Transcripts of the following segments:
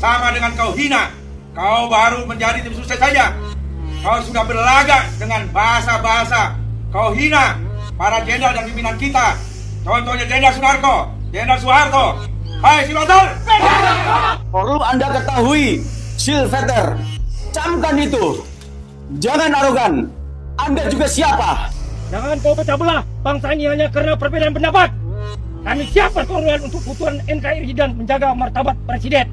sama dengan kau hina. Kau baru menjadi tim sukses saja. Kau sudah berlagak dengan bahasa-bahasa. Kau hina para jenderal dan pimpinan kita. Contohnya Jenderal Sunarko, Jenderal Soeharto. Hai Silvater! Perlu Anda ketahui, Silvater, camkan itu. Jangan arogan. Anda juga siapa? Jangan kau pecah belah bangsa ini hanya karena perbedaan pendapat. Kami siap berkorban untuk kebutuhan NKRI dan menjaga martabat Presiden.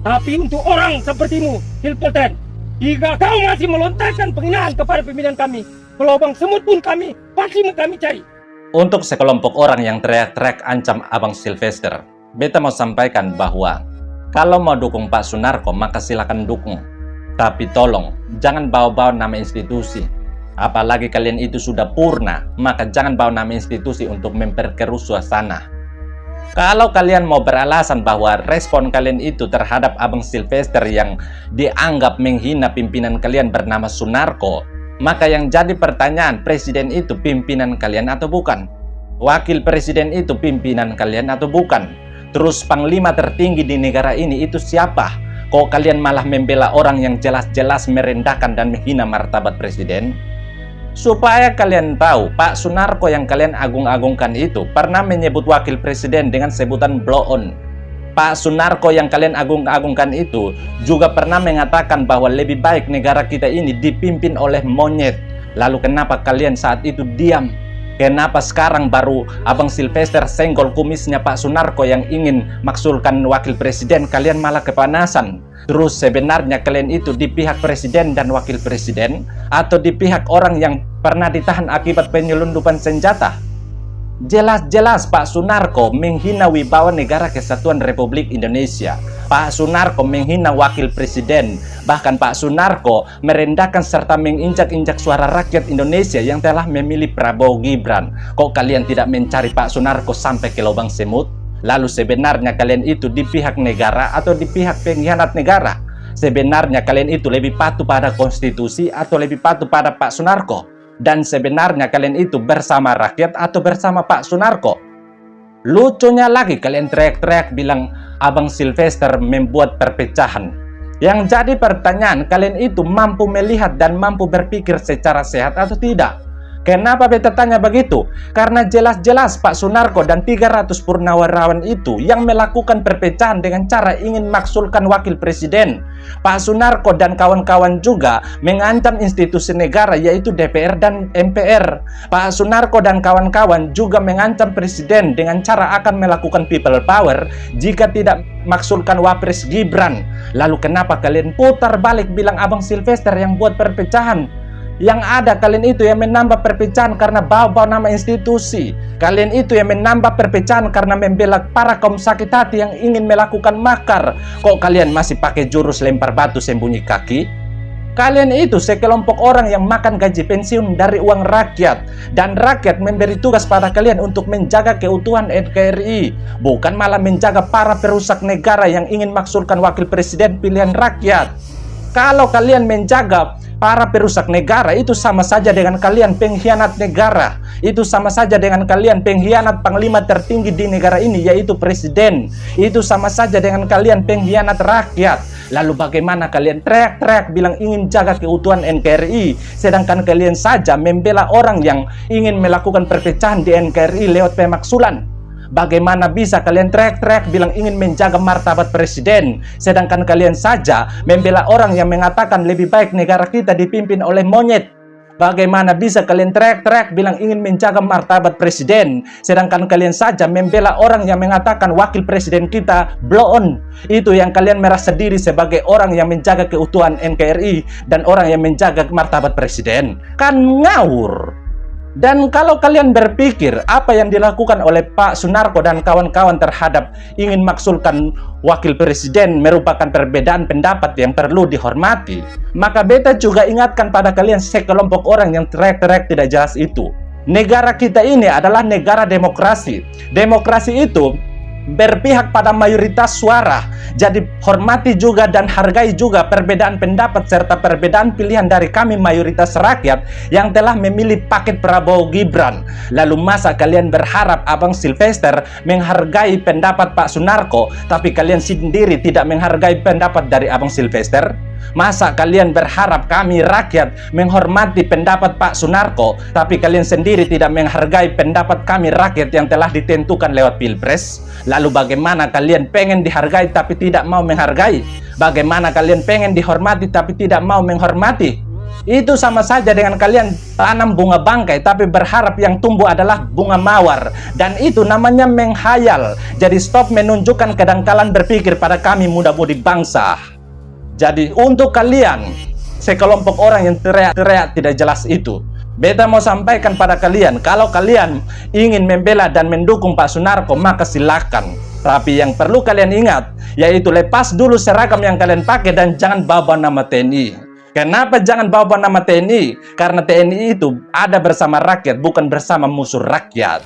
Tapi untuk orang sepertimu, Silvater, jika kau masih melontarkan penghinaan kepada pimpinan kami, pelobang semut pun kami pasti kami cari. Untuk sekelompok orang yang teriak-teriak ancam Abang Silvester, beta mau sampaikan bahwa kalau mau dukung Pak Sunarko, maka silakan dukung. Tapi tolong, jangan bawa-bawa nama institusi. Apalagi kalian itu sudah purna, maka jangan bawa nama institusi untuk memperkeruh suasana. Kalau kalian mau beralasan bahwa respon kalian itu terhadap Abang Silvester yang dianggap menghina pimpinan kalian bernama Sunarko, maka yang jadi pertanyaan, presiden itu pimpinan kalian atau bukan? Wakil presiden itu pimpinan kalian atau bukan? Terus panglima tertinggi di negara ini itu siapa? Kok kalian malah membela orang yang jelas-jelas merendahkan dan menghina martabat presiden? Supaya kalian tahu, Pak Sunarko yang kalian agung-agungkan itu pernah menyebut wakil presiden dengan sebutan blow on. Pak Sunarko yang kalian agung-agungkan itu juga pernah mengatakan bahwa lebih baik negara kita ini dipimpin oleh monyet. Lalu kenapa kalian saat itu diam? Kenapa sekarang baru Abang Silvester senggol kumisnya Pak Sunarko yang ingin maksulkan wakil presiden, kalian malah kepanasan? Terus sebenarnya kalian itu di pihak presiden dan wakil presiden atau di pihak orang yang pernah ditahan akibat penyelundupan senjata? Jelas-jelas Pak Sunarko menghina wibawa negara kesatuan Republik Indonesia. Pak Sunarko menghina wakil presiden. Bahkan Pak Sunarko merendahkan serta menginjak-injak suara rakyat Indonesia yang telah memilih Prabowo Gibran. Kok kalian tidak mencari Pak Sunarko sampai ke lubang semut? Lalu sebenarnya kalian itu di pihak negara atau di pihak pengkhianat negara? Sebenarnya kalian itu lebih patuh pada konstitusi atau lebih patuh pada Pak Sunarko? Dan sebenarnya kalian itu bersama rakyat atau bersama Pak Sunarko? Lucunya lagi kalian teriak-teriak bilang Abang Silvester membuat perpecahan. Yang jadi pertanyaan, kalian itu mampu melihat dan mampu berpikir secara sehat atau tidak? Kenapa beta tanya begitu? Karena jelas-jelas Pak Sunarko dan 300 purnawirawan itu yang melakukan perpecahan dengan cara ingin maksulkan wakil presiden. Pak Sunarko dan kawan-kawan juga mengancam institusi negara yaitu DPR dan MPR. Pak Sunarko dan kawan-kawan juga mengancam presiden dengan cara akan melakukan people power jika tidak maksulkan Wapres Gibran. Lalu kenapa kalian putar balik bilang Abang Silvester yang buat perpecahan? Yang ada kalian itu yang menambah perpecahan karena bawa-bawa nama institusi. Kalian itu yang menambah perpecahan karena membela para kaum sakit hati yang ingin melakukan makar. Kok kalian masih pakai jurus lempar batu sembunyi kaki? Kalian itu sekelompok orang yang makan gaji pensiun dari uang rakyat. Dan rakyat memberi tugas pada kalian untuk menjaga keutuhan NKRI. Bukan malah menjaga para perusak negara yang ingin maksulkan wakil presiden pilihan rakyat. Kalau kalian menjaga para perusak negara, itu sama saja dengan kalian pengkhianat negara. Itu sama saja dengan kalian pengkhianat panglima tertinggi di negara ini, yaitu presiden. Itu sama saja dengan kalian pengkhianat rakyat. Lalu bagaimana kalian teriak-teriak bilang ingin jaga keutuhan NKRI, sedangkan kalian saja membela orang yang ingin melakukan perpecahan di NKRI lewat pemaksulan? Bagaimana bisa kalian teriak-teriak bilang ingin menjaga martabat presiden, sedangkan kalian saja membela orang yang mengatakan lebih baik negara kita dipimpin oleh monyet? Bagaimana bisa kalian teriak-teriak bilang ingin menjaga martabat presiden, sedangkan kalian saja membela orang yang mengatakan wakil presiden kita blow on? Itu yang kalian merasa diri sebagai orang yang menjaga keutuhan NKRI dan orang yang menjaga martabat presiden? Kan ngawur. Dan kalau kalian berpikir apa yang dilakukan oleh Pak Sunarko dan kawan-kawan terhadap ingin maksulkan wakil presiden merupakan perbedaan pendapat yang perlu dihormati, maka beta juga ingatkan pada kalian sekelompok orang yang teriak-teriak tidak jelas itu. Negara kita ini adalah negara demokrasi. Demokrasi itu berpihak pada mayoritas suara. Jadi hormati juga dan hargai juga perbedaan pendapat serta perbedaan pilihan dari kami mayoritas rakyat yang telah memilih paket Prabowo Gibran. Lalu masa kalian berharap Abang Sylvester menghargai pendapat Pak Sunarko, tapi kalian sendiri tidak menghargai pendapat dari Abang Sylvester? Masa kalian berharap kami rakyat menghormati pendapat Pak Sunarko, tapi kalian sendiri tidak menghargai pendapat kami rakyat yang telah ditentukan lewat Pilpres? Lalu bagaimana kalian pengen dihargai tapi tidak mau menghargai? Bagaimana kalian pengen dihormati tapi tidak mau menghormati? Itu sama saja dengan kalian tanam bunga bangkai tapi berharap yang tumbuh adalah bunga mawar. Dan itu namanya menghayal. Jadi stop menunjukkan kedangkalan berpikir pada kami muda-mudi bangsa. Jadi untuk kalian, sekelompok orang yang teriak-teriak tidak jelas itu, beta mau sampaikan pada kalian, kalau kalian ingin membela dan mendukung Pak Sunarko, maka silakan. Tapi yang perlu kalian ingat, yaitu lepas dulu seragam yang kalian pakai dan jangan bawa nama TNI. Kenapa jangan bawa nama TNI? Karena TNI itu ada bersama rakyat, bukan bersama musuh rakyat.